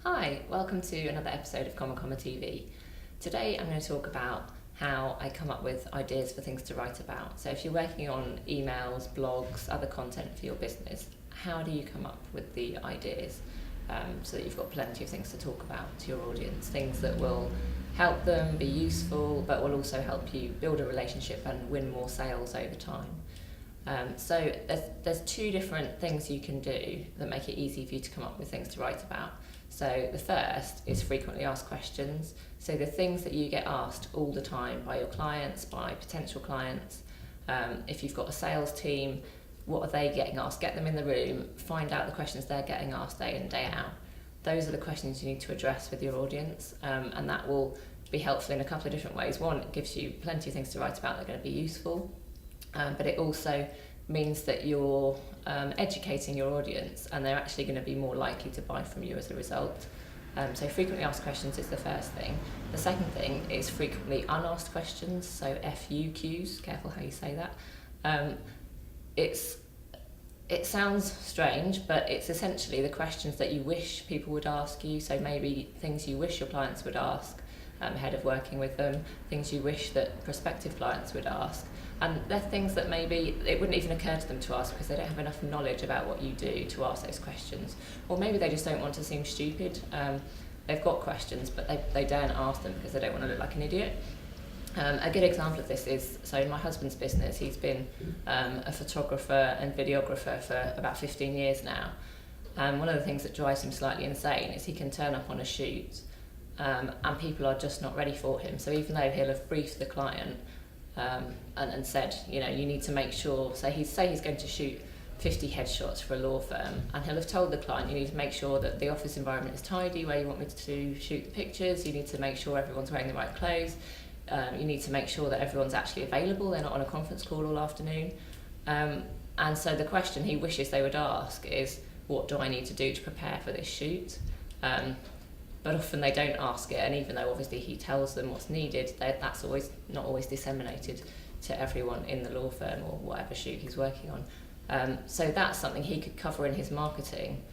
Hi, welcome to another episode of Comma TV. Today I'm going to talk about how I come up with ideas for things to write about. So if you're working on emails, blogs, other content for your business, how do you come up with the ideas so that you've got plenty of things to talk about to your audience, things that will help them be useful but will also help you build a relationship and win more sales over time. So there's two different things you can do that make it easy for you to come up with things to write about. So the first is frequently asked questions. So the things that you get asked all the time by your clients, by potential clients. If you've got a sales team, what are they getting asked? Get them in the room, find out the questions they're getting asked day in, day out. Those are the questions you need to address with your audience, and that will be helpful in a couple of different ways. One, it gives you plenty of things to write about that are going to be useful. But it also means that you're educating your audience and they're actually going to be more likely to buy from you as a result. So frequently asked questions is the first thing. The second thing is frequently unasked questions, so FUQs, careful how you say that. It sounds strange, but it's essentially the questions that you wish people would ask you, so maybe things you wish your clients would ask ahead of working with them, things you wish that prospective clients would ask. And they're things that maybe it wouldn't even occur to them to ask because they don't have enough knowledge about what you do to ask those questions. Or maybe they just don't want to seem stupid. They've got questions, but they daren't ask them because they don't want to look like an idiot. A good example of this is, so in my husband's business, he's been a photographer and videographer for about 15 years now. And one of the things that drives him slightly insane is he can turn up on a shoot and people are just not ready for him. So even though he'll have briefed the client and said, you need to make sure, he's going to shoot 50 headshots for a law firm, and he'll have told the client, you need to make sure that the office environment is tidy where you want me to shoot the pictures, you need to make sure everyone's wearing the right clothes, you need to make sure that everyone's actually available, they're not on a conference call all afternoon. And so the question he wishes they would ask is, what do I need to do to prepare for this shoot? But often they don't ask it, and even though obviously he tells them what's needed, that's not always disseminated to everyone in the law firm or whatever shoot he's working on. So that's something he could cover in his marketing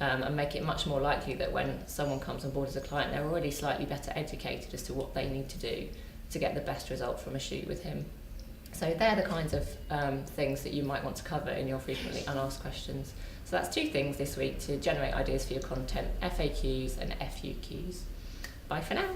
and make it much more likely that when someone comes on board as a client, they're already slightly better educated as to what they need to do to get the best result from a shoot with him. So they're the kinds of things that you might want to cover in your frequently unasked questions. So that's two things this week to generate ideas for your content, FAQs and FUQs. Bye for now.